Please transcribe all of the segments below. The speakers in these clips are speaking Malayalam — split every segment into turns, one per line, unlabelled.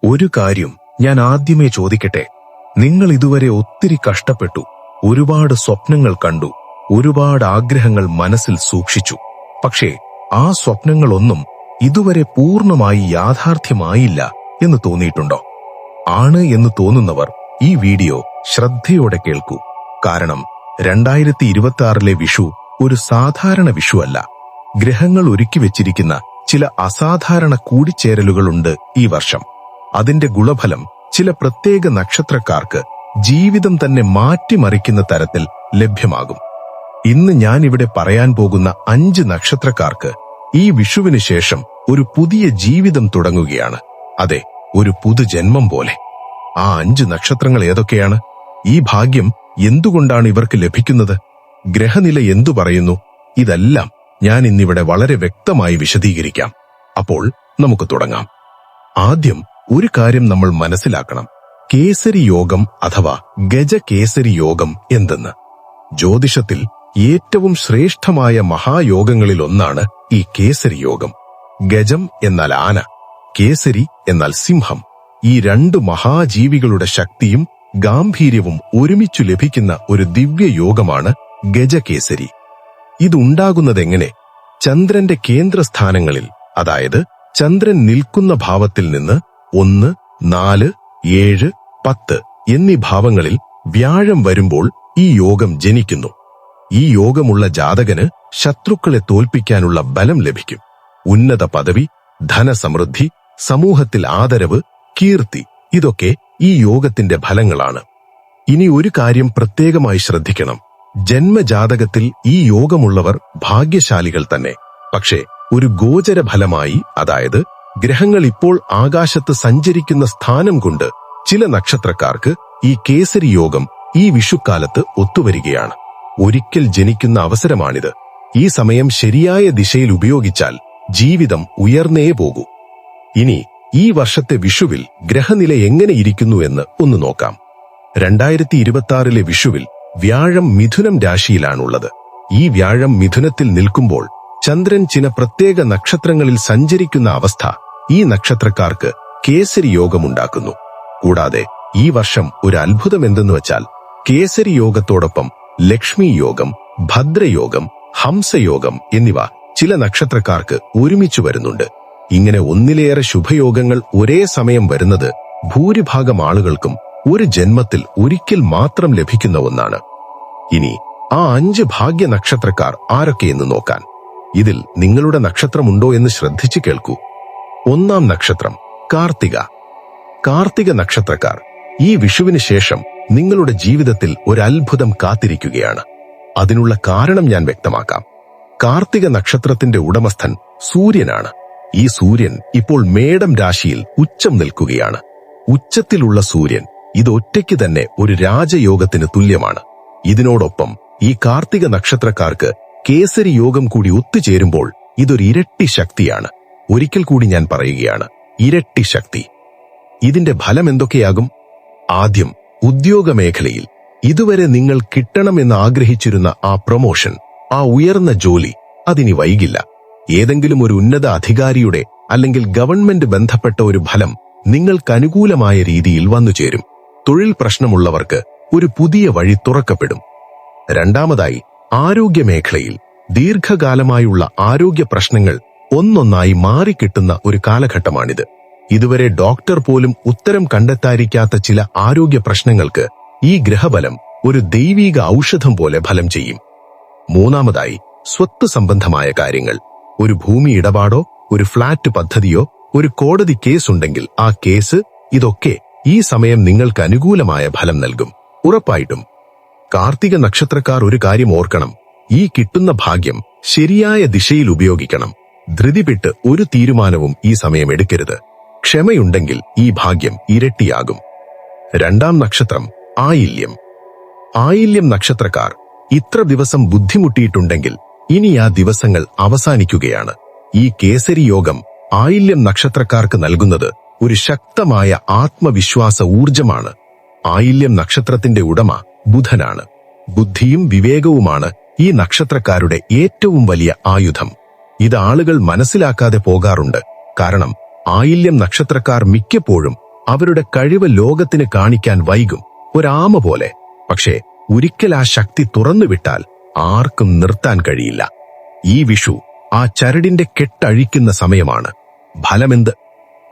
ഒരു കാര്യം ഞാൻ ആദ്യമേ ചോദിക്കട്ടെ. നിങ്ങൾ ഇതുവരെ ഒത്തിരി കഷ്ടപ്പെട്ടു, ഒരുപാട് സ്വപ്നങ്ങൾ കണ്ടു, ഒരുപാട് ആഗ്രഹങ്ങൾ മനസ്സിൽ സൂക്ഷിച്ചു. പക്ഷേ ആ സ്വപ്നങ്ങളൊന്നും ഇതുവരെ പൂർണ്ണമായി യാഥാർത്ഥ്യമായില്ല എന്ന് തോന്നിയിട്ടുണ്ടോ? ആണ് എന്ന് തോന്നുന്നവർ ഈ വീഡിയോ ശ്രദ്ധയോടെ കേൾക്കൂ. കാരണം 2026 വിഷു ഒരു സാധാരണ വിഷുവല്ല. ഗ്രഹങ്ങൾ ഒരുക്കി വെച്ചിരിക്കുന്ന ചില അസാധാരണ കൂടിച്ചേരലുകളുണ്ട് ഈ വർഷം. അതിന്റെ ഗുണഫലം ചില പ്രത്യേക നക്ഷത്രക്കാർക്ക് ജീവിതം തന്നെ മാറ്റിമറിക്കുന്ന തരത്തിൽ ലഭ്യമാകും. ഇന്ന് ഞാനിവിടെ പറയാൻ പോകുന്ന 5 നക്ഷത്രക്കാർക്ക് ഈ വിഷുവിന് ശേഷം ഒരു പുതിയ ജീവിതം തുടങ്ങുകയാണ്. അതെ, ഒരു പുതുജന്മം പോലെ. ആ 5 നക്ഷത്രങ്ങൾ ഏതൊക്കെയാണ്? ഈ ഭാഗ്യം എന്തുകൊണ്ടാണ് ഇവർക്ക് ലഭിക്കുന്നത്? ഗ്രഹനില എന്തു പറയുന്നു? ഇതെല്ലാം ഞാൻ ഇന്നിവിടെ വളരെ വ്യക്തമായി വിശദീകരിക്കാം. അപ്പോൾ നമുക്ക് തുടങ്ങാം. ആദ്യം ഒരു കാര്യം നമ്മൾ മനസ്സിലാക്കണം. കേസരി യോഗം അഥവാ ഗജകേസരി യോഗം എന്തെന്ന്. ജ്യോതിഷത്തിൽ ഏറ്റവും ശ്രേഷ്ഠമായ മഹായോഗങ്ങളിലൊന്നാണ് ഈ കേസരി യോഗം. ഗജം എന്നാൽ ആന, കേസരി എന്നാൽ സിംഹം. ഈ 2 മഹാജീവികളുടെ ശക്തിയും ഗാംഭീര്യവും ഒരുമിച്ചു ലഭിക്കുന്ന ഒരു ദിവ്യയോഗമാണ് ഗജകേസരി. ഇതുണ്ടാകുന്നതെങ്ങനെ? ചന്ദ്രന്റെ കേന്ദ്രസ്ഥാനങ്ങളിൽ, അതായത് ചന്ദ്രൻ നിൽക്കുന്ന ഭാവത്തിൽ നിന്ന് 1, 4, 7, 10 എന്നീ ഭാവങ്ങളിൽ വ്യാഴം വരുമ്പോൾ ഈ യോഗം ജനിക്കുന്നു. ഈ യോഗമുള്ള ജാതകന് ശത്രുക്കളെ തോൽപ്പിക്കാനുള്ള ബലം ലഭിക്കും. ഉന്നത പദവി, ധനസമൃദ്ധി, സമൂഹത്തിൽ ആദരവ്, കീർത്തി, ഇതൊക്കെ ഈ യോഗത്തിന്റെ ഫലങ്ങളാണ്. ഇനി ഒരു കാര്യം പ്രത്യേകമായി ശ്രദ്ധിക്കണം. ജന്മജാതകത്തിൽ ഈ യോഗമുള്ളവർ ഭാഗ്യശാലികൾ തന്നെ. പക്ഷേ ഒരു ഗോചരഫലമായി, അതായത് ഗ്രഹങ്ങൾ ഇപ്പോൾ ആകാശത്ത് സഞ്ചരിക്കുന്ന സ്ഥാനം കൊണ്ട് ചില നക്ഷത്രക്കാർക്ക് ഈ കേസരി യോഗം ഈ വിഷുക്കാലത്ത് ഒത്തുവരികയാണ്. ഒരിക്കൽ ജനിക്കുന്ന അവസരമാണിത്. ഈ സമയം ശരിയായ ദിശയിൽ ഉപയോഗിച്ചാൽ ജീവിതം ഉയർന്നേ പോകൂ. ഇനി ഈ വർഷത്തെ വിഷുവിൽ ഗ്രഹനില എങ്ങനെ ഇരിക്കുന്നു എന്ന് ഒന്ന് നോക്കാം. 2026 വിഷുവിൽ വ്യാഴം മിഥുനം രാശിയിലാണുള്ളത്. ഈ വ്യാഴം മിഥുനത്തിൽ നിൽക്കുമ്പോൾ ചന്ദ്രൻ ചില പ്രത്യേക നക്ഷത്രങ്ങളിൽ സഞ്ചരിക്കുന്ന അവസ്ഥ ഈ നക്ഷത്രക്കാർക്ക് കേസരി യോഗമുണ്ടാക്കുന്നു. കൂടാതെ ഈ വർഷം ഒരു അത്ഭുതം എന്തെന്ന് വെച്ചാൽ, കേസരി യോഗത്തോടൊപ്പം ലക്ഷ്മി യോഗം, ഭദ്രയോഗം, ഹംസയോഗം എന്നിവ ചില നക്ഷത്രക്കാർക്ക് ഒരുമിച്ചു വരുന്നുണ്ട്. ഇങ്ങനെ ഒന്നിലേറെ ശുഭയോഗങ്ങൾ ഒരേ സമയം വരുന്നത് ഭൂരിഭാഗം ആളുകൾക്കും ഒരു ജന്മത്തിൽ ഒരിക്കൽ മാത്രം ലഭിക്കുന്ന ഒന്നാണ്. ഇനി ആ 5 ഭാഗ്യ നക്ഷത്രക്കാർ ആരൊക്കെയെന്ന് നോക്കാൻ. ഇതിൽ നിങ്ങളുടെ നക്ഷത്രമുണ്ടോ എന്ന് ശ്രദ്ധിച്ചു കേൾക്കൂ. 1-ാം നക്ഷത്രം കാർത്തിക. കാർത്തിക നക്ഷത്രക്കാർ ഈ വിഷുവിന് ശേഷം നിങ്ങളുടെ ജീവിതത്തിൽ ഒരു അത്ഭുതം കാത്തിരിക്കുകയാണ്. അതിനുള്ള കാരണം ഞാൻ വ്യക്തമാക്കാം. കാർത്തിക നക്ഷത്രത്തിന്റെ ഉടമസ്ഥൻ സൂര്യനാണ്. ഈ സൂര്യൻ ഇപ്പോൾ മേടം രാശിയിൽ ഉച്ചം നിൽക്കുകയാണ്. ഉച്ചത്തിലുള്ള സൂര്യൻ ഇതൊറ്റയ്ക്ക് തന്നെ ഒരു രാജയോഗത്തിന് തുല്യമാണ്. ഇതിനോടൊപ്പം ഈ കാർത്തിക നക്ഷത്രക്കാർക്ക് കേസരി യോഗം കൂടി ഒത്തുചേരുമ്പോൾ ഇതൊരു ഇരട്ടി ശക്തിയാണ്. ഒരിക്കൽ കൂടി ഞാൻ പറയുകയാണ്, ഇരട്ടി ശക്തി. ഇതിന്റെ ഫലം എന്തൊക്കെയാകും? ആദ്യം, ഉദ്യോഗമേഖലയിൽ ഇതുവരെ നിങ്ങൾ കിട്ടണമെന്ന് ആഗ്രഹിച്ചിരുന്ന ആ പ്രൊമോഷൻ, ആ ഉയർന്ന ജോലി, അതിനി വൈകില്ല. ഏതെങ്കിലും ഒരു ഉന്നത അധികാരിയുടെ അല്ലെങ്കിൽ ഗവൺമെന്റ് ബന്ധപ്പെട്ട ഒരു ഫലം നിങ്ങൾക്കനുകൂലമായ രീതിയിൽ വന്നുചേരും. തൊഴിൽ പ്രശ്നമുള്ളവർക്ക് ഒരു പുതിയ വഴി തുറക്കപ്പെടും. രണ്ടാമതായി, ആരോഗ്യമേഖലയിൽ ദീർഘകാലമായുള്ള ആരോഗ്യ പ്രശ്നങ്ങൾ ഒന്നൊന്നായി മാറിക്കിട്ടുന്ന ഒരു കാലഘട്ടമാണിത്. ഇതുവരെ ഡോക്ടർ പോലും ഉത്തരം കണ്ടെത്താതിരിക്കാത്ത ചില ആരോഗ്യ പ്രശ്നങ്ങൾക്ക് ഈ ഗ്രഹബലം ഒരു ദൈവീക ഔഷധം പോലെ ഫലം ചെയ്യും. മൂന്നാമതായി, സ്വത്ത് സംബന്ധമായ കാര്യങ്ങൾ. ഒരു ഭൂമി ഇടപാടോ, ഒരു ഫ്ളാറ്റ് പദ്ധതിയോ, ഒരു കോടതി കേസുണ്ടെങ്കിൽ ആ കേസ്, ഇതൊക്കെ ഈ സമയം നിങ്ങൾക്ക് അനുകൂലമായ ഫലം നൽകും. ഉറപ്പായിട്ടും. കാർത്തിക നക്ഷത്രക്കാർ ഒരു കാര്യം ഓർക്കണം. ഈ കിട്ടുന്ന ഭാഗ്യം ശരിയായ ദിശയിൽ ഉപയോഗിക്കണം. ധൃതിപ്പെട്ട് ഒരു തീരുമാനവും ഈ സമയം എടുക്കരുത്. ക്ഷമയുണ്ടെങ്കിൽ ഈ ഭാഗ്യം ഇരട്ടിയാകും. 2-ാം നക്ഷത്രം ആയില്യം. ആയില്യം നക്ഷത്രക്കാർ ഇത്ര ദിവസം ബുദ്ധിമുട്ടിയിട്ടുണ്ടെങ്കിൽ ഇനി ആ ദിവസങ്ങൾ അവസാനിക്കുകയാണ്. ഈ കേസരി യോഗം ആയില്യം നക്ഷത്രക്കാർക്ക് നൽകുന്നത് ഒരു ശക്തമായ ആത്മവിശ്വാസ ഊർജമാണ്. ആയില്യം നക്ഷത്രത്തിന്റെ ഉടമ ബുധനാണ്. ബുദ്ധിയും വിവേകവുമാണ് ഈ നക്ഷത്രക്കാരുടെ ഏറ്റവും വലിയ ആയുധം. ഇത് ആളുകൾ മനസ്സിലാക്കാതെ പോകാറുണ്ട്. കാരണം ആയില്യം നക്ഷത്രക്കാർ മിക്കപ്പോഴും അവരുടെ കഴിവ് ലോകത്തിന് കാണിക്കാൻ വൈകും, ഒരാമ പോലെ. പക്ഷേ ഒരിക്കൽ ആ ശക്തി തുറന്നുവിട്ടാൽ ആർക്കും നിർത്താൻ കഴിയില്ല. ഈ വിഷു ആ ചരടിന്റെ കെട്ടഴിക്കുന്ന സമയമാണ്. ഫലമെന്ത്?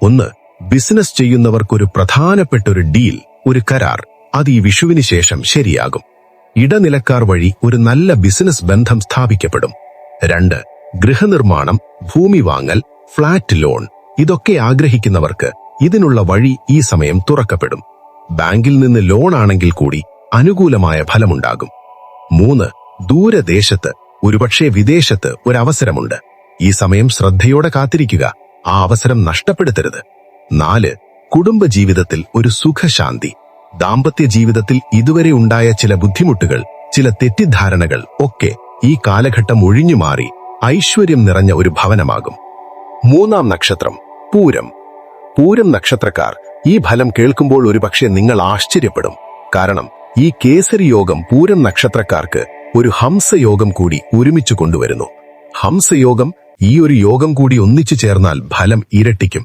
1. ബിസിനസ് ചെയ്യുന്നവർക്കൊരു പ്രധാനപ്പെട്ട ഒരു ഡീൽ, ഒരു കരാർ. അത് ഈ വിഷുവിന് ശേഷം ശരിയാകും. ഇടനിലക്കാർ വഴി ഒരു നല്ല ബിസിനസ് ബന്ധം സ്ഥാപിക്കപ്പെടും. 2. ഗൃഹനിർമ്മാണം, ഭൂമി വാങ്ങൽ, ഫ്ളാറ്റ് ലോൺ. ഇതൊക്കെ ആഗ്രഹിക്കുന്നവർക്ക് ഇതിനുള്ള വഴി ഈ സമയം തുറക്കപ്പെടും. ബാങ്കിൽ നിന്ന് ലോൺ ആണെങ്കിൽ കൂടി അനുകൂലമായ ഫലമുണ്ടാകും. 3. ദൂരദേശത്ത്, ഒരുപക്ഷെ വിദേശത്ത് ഒരവസരമുണ്ട്. ഈ സമയം ശ്രദ്ധയോടെ കാത്തിരിക്കുക, ആ അവസരം നഷ്ടപ്പെടുത്തരുത്. 4. കുടുംബജീവിതത്തിൽ ഒരു സുഖശാന്തി. ദാമ്പത്യ ജീവിതത്തിൽ ഇതുവരെ ഉണ്ടായ ചില ബുദ്ധിമുട്ടുകൾ, ചില തെറ്റിദ്ധാരണകൾ ഒക്കെ ഈ കാലഘട്ടം ഒഴിഞ്ഞുമാറി ഐശ്വര്യം നിറഞ്ഞ ഒരു ഭവനമാകും. 3-ാം നക്ഷത്രം പൂരം. പൂരം നക്ഷത്രക്കാർ ഈ ഫലം കേൾക്കുമ്പോൾ ഒരുപക്ഷെ നിങ്ങൾ ആശ്ചര്യപ്പെടും. കാരണം ഈ കേസരി യോഗം പൂരം നക്ഷത്രക്കാർക്ക് ഒരു ഹംസയോഗം കൂടി ഒരുമിച്ചു കൊണ്ടുവരുന്നു. ഹംസയോഗം, ഈ ഒരു യോഗം കൂടി ഒന്നിച്ചു ചേർന്നാൽ ഫലം ഇരട്ടിക്കും.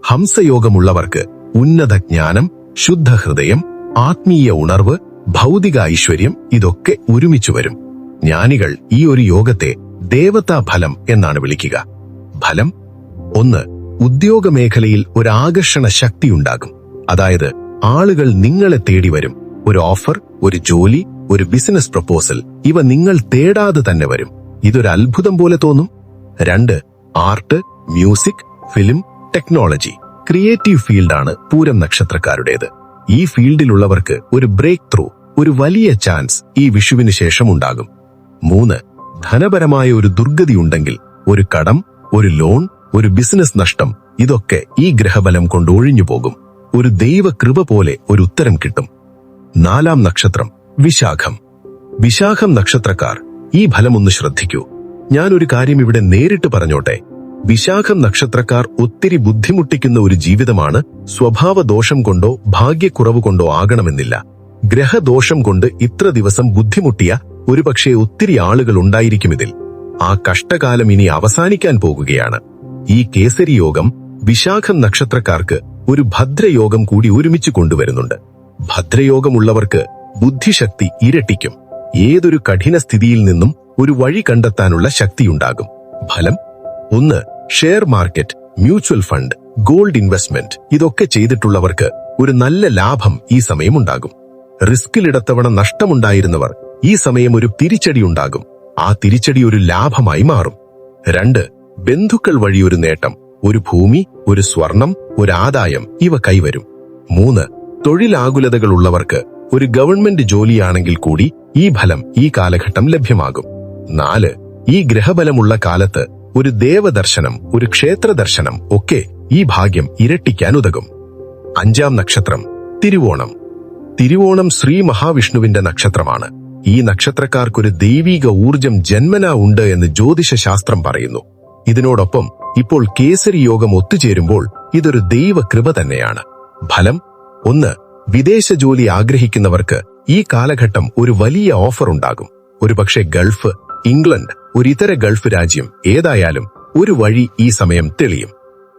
ഹംസയോഗമുള്ളവർക്ക് ഉന്നത ജ്ഞാനം, ശുദ്ധഹൃദയം, ആത്മീയ ഉണർവ്, ഭൗതിക ഐശ്വര്യം ഇതൊക്കെ ഒരുമിച്ചു വരും. ജ്ഞാനികൾ ഈ ഒരു യോഗത്തെ ദേവതാ ഫലം എന്നാണ് വിളിക്കുക. ഫലം 1. ഉദ്യോഗമേഖലയിൽ ഒരു ആകർഷണ ശക്തിയുണ്ടാകും. അതായത് ആളുകൾ നിങ്ങളെ തേടി വരും. ഒരു ഓഫർ, ഒരു ജോലി, ഒരു ബിസിനസ് പ്രപ്പോസൽ, ഇവ നിങ്ങൾ തേടാതെ തന്നെ വരും. ഇതൊരു അത്ഭുതം പോലെ തോന്നും. 2. Art, music, film, technology, creative ഫീൽഡാണ് പൂരം നക്ഷത്രക്കാരുടേത്. ഈ ഫീൽഡിലുള്ളവർക്ക് ഒരു ബ്രേക്ക് ത്രൂ, ഒരു വലിയ ചാൻസ് ഈ വിഷുവിന് ശേഷം ഉണ്ടാകും. 3. ധനപരമായ ഒരു ദുർഗതി ഉണ്ടെങ്കിൽ, ഒരു കടം, ഒരു ലോൺ, ഒരു ബിസിനസ് നഷ്ടം, ഇതൊക്കെ ഈ ഗ്രഹബലം കൊണ്ട് ഒഴിഞ്ഞു പോകും. ഒരു ദൈവകൃപ പോലെ ഒരു ഉത്തരം കിട്ടും. 4-ാം നക്ഷത്രം വിശാഖം. വിശാഖം നക്ഷത്രക്കാർ ഈ ഫലമൊന്ന് ശ്രദ്ധിക്കൂ. ഞാനൊരു കാര്യം ഇവിടെ നേരിട്ട് പറഞ്ഞോട്ടെ. വിശാഖം നക്ഷത്രക്കാർ ഒത്തിരി ബുദ്ധിമുട്ടിക്കുന്ന ഒരു ജീവിതമാണ്. സ്വഭാവദോഷം കൊണ്ടോ ഭാഗ്യക്കുറവ് കൊണ്ടോ ആകണമെന്നില്ല. ഗ്രഹദോഷം കൊണ്ട് ഇത്ര ദിവസം ബുദ്ധിമുട്ടിയ ഒരുപക്ഷെ ഒത്തിരി ആളുകൾ ഉണ്ടായിരിക്കും ഇതിൽ. ആ കഷ്ടകാലം ഇനി അവസാനിക്കാൻ പോകുകയാണ്. ഈ കേസരി യോഗം വിശാഖം നക്ഷത്രക്കാർക്ക് ഒരു ഭദ്രയോഗം കൂടി ഒരുമിച്ച് കൊണ്ടുവരുന്നുണ്ട്. ഭദ്രയോഗമുള്ളവർക്ക് ബുദ്ധിശക്തി ഇരട്ടിക്കും. ഏതൊരു കഠിന സ്ഥിതിയിൽ നിന്നും ഒരു വഴി കണ്ടെത്താനുള്ള ശക്തിയുണ്ടാകും. ഫലം 1. Share market, mutual fund, gold investment, ഇതൊക്കെ ചെയ്തിട്ടുള്ളവർക്ക് ഒരു നല്ല ലാഭം ഈ സമയം ഉണ്ടാകും. റിസ്കിലിടത്തവണ നഷ്ടമുണ്ടായിരുന്നവർ ഈ സമയം ഒരു തിരിച്ചടി ഉണ്ടാകും. ആ തിരിച്ചടി ഒരു ലാഭമായി മാറും. 2. ബന്ധുക്കൾ വഴി ഒരു നേട്ടം, ഒരു ഭൂമി, ഒരു സ്വർണം, ഒരു ആദായം, ഇവ കൈവരും. 3. തൊഴിലാകുലതകളുള്ളവർക്ക് ഒരു ഗവൺമെന്റ് ജോലിയാണെങ്കിൽ കൂടി ഈ ഫലം ഈ കാലഘട്ടം ലഭ്യമാകും. 4. ഈ ഗ്രഹബലമുള്ള കാലത്ത് ഒരു ദേവദർശനം, ഒരു ക്ഷേത്രദർശനം ഒക്കെ ഈ ഭാഗ്യം ഇരട്ടിക്കാൻ ഉതകും. 5-ാം നക്ഷത്രം തിരുവോണം. തിരുവോണം ശ്രീ മഹാവിഷ്ണുവിന്റെ നക്ഷത്രമാണ്. ഈ നക്ഷത്രക്കാർക്കൊരു ദൈവീക ഊർജം ജന്മനാ ഉണ്ട് എന്ന് ജ്യോതിഷശാസ്ത്രം പറയുന്നു. ഇതിനോടൊപ്പം ഇപ്പോൾ കേസരി യോഗം ഒത്തുചേരുമ്പോൾ ഇതൊരു ദൈവകൃപ തന്നെയാണ്. ഫലം 1. വിദേശ ജോലി ആഗ്രഹിക്കുന്നവർക്ക് ഈ കാലഘട്ടം ഒരു വലിയ ഓഫർ ഉണ്ടാകും. ഒരുപക്ഷെ ഗൾഫ്, ഇംഗ്ലണ്ട്, ഒരിതര ഗൾഫ് രാജ്യം, ഏതായാലും ഒരു വഴി ഈ സമയം തെളിയും.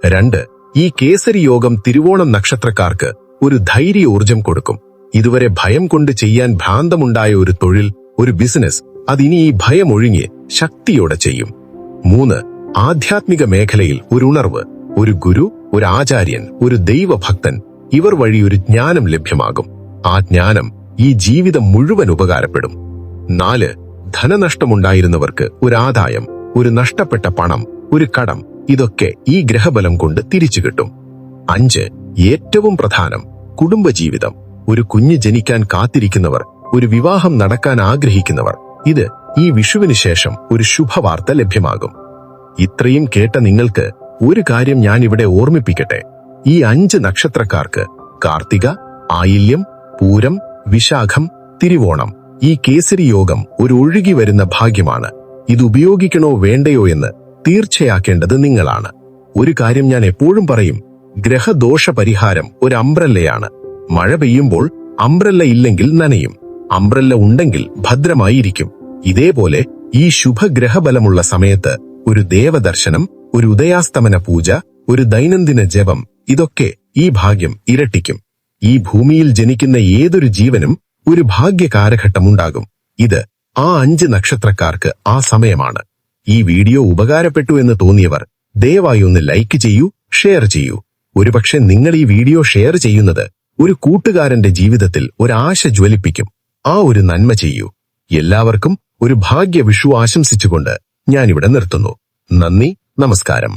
2. ഈ കേസരി യോഗം തിരുവോണം നക്ഷത്രക്കാർക്ക് ഒരു ധൈര്യ ഊർജം കൊടുക്കും. ഇതുവരെ ഭയം കൊണ്ട് ചെയ്യാൻ ഭ്രാന്തമുണ്ടായ ഒരു തൊഴിൽ, ഒരു ബിസിനസ്, അതിനി ഈ ഭയം ഒഴിഞ്ഞ് ശക്തിയോടെ ചെയ്യും. 3. ആധ്യാത്മിക മേഖലയിൽ ഒരു ഉണർവ്, ഒരു ഗുരു, ഒരു ആചാര്യൻ, ഒരു ദൈവഭക്തൻ, ഇവർ വഴി ഒരു ജ്ഞാനം ലഭ്യമാകും. ആ ജ്ഞാനം ഈ ജീവിതം മുഴുവൻ ഉപകാരപ്പെടും. 4. ധനനഷ്ടമുണ്ടായിരുന്നവർക്ക് ഒരു ആദായം, ഒരു നഷ്ടപ്പെട്ട പണം, ഒരു കടം, ഇതൊക്കെ ഈ ഗ്രഹബലം കൊണ്ട് തിരിച്ചു കിട്ടും. 5. ഏറ്റവും പ്രധാനം കുടുംബജീവിതം. ഒരു കുഞ്ഞ് ജനിക്കാൻ കാത്തിരിക്കുന്നവർ, ഒരു വിവാഹം നടക്കാൻ ആഗ്രഹിക്കുന്നവർ, ഇത് ഈ വിഷുവിന് ശേഷം ഒരു ശുഭവാർത്ത ലഭ്യമാകും. ഇത്രയും കേട്ട നിങ്ങൾക്ക് ഒരു കാര്യം ഞാൻ ഇവിടെ ഓർമ്മിപ്പിക്കട്ടെ. ഈ 5 നക്ഷത്രക്കാർക്ക് കാർത്തിക, ആയില്യം, പൂരം, വിശാഖം, തിരുവോണം, ഈ കേസരി യോഗം ഒരു ഒഴുകി വരുന്ന ഭാഗ്യമാണ്. ഇത് ഉപയോഗിക്കണോ വേണ്ടയോ എന്ന് തീർച്ചയാക്കേണ്ടത് നിങ്ങളാണ്. ഒരു കാര്യം ഞാൻ എപ്പോഴും പറയും, ഗ്രഹദോഷ പരിഹാരം ഒരു അംബ്രല്ലയാണ്. മഴ പെയ്യുമ്പോൾ അംബ്രല്ല ഇല്ലെങ്കിൽ നനയും, അംബ്രല്ല ഉണ്ടെങ്കിൽ ഭദ്രമായിരിക്കും. ഇതേപോലെ ഈ ശുഭഗ്രഹബലമുള്ള സമയത്ത് ഒരു ദേവദർശനം, ഒരു ഉദയാസ്തമന പൂജ, ഒരു ദൈനംദിന ജപം, ഇതൊക്കെ
ഈ ഭാഗ്യം ഇരട്ടിക്കും. ഈ ഭൂമിയിൽ ജനിക്കുന്ന ഏതൊരു ജീവനും ഒരു ഭാഗ്യകാലഘട്ടമുണ്ടാകും. ഇത് ആ 5 നക്ഷത്രക്കാർക്ക് ആ സമയമാണ്. ഈ വീഡിയോ ഉപകാരപ്പെട്ടു എന്ന് തോന്നിയവർ ദയവായി ഒന്ന് ലൈക്ക് ചെയ്യൂ, ഷെയർ ചെയ്യൂ. ഒരുപക്ഷെ നിങ്ങൾ ഈ വീഡിയോ ഷെയർ ചെയ്യുന്നത് ഒരു കൂട്ടുകാരന്റെ ജീവിതത്തിൽ ഒരാശ ജ്വലിപ്പിക്കും. ആ ഒരു നന്മ ചെയ്യൂ. എല്ലാവർക്കും ഒരു ഭാഗ്യ വിഷു ആശംസിച്ചുകൊണ്ട് ഞാനിവിടെ നിർത്തുന്നു. നന്ദി, നമസ്കാരം.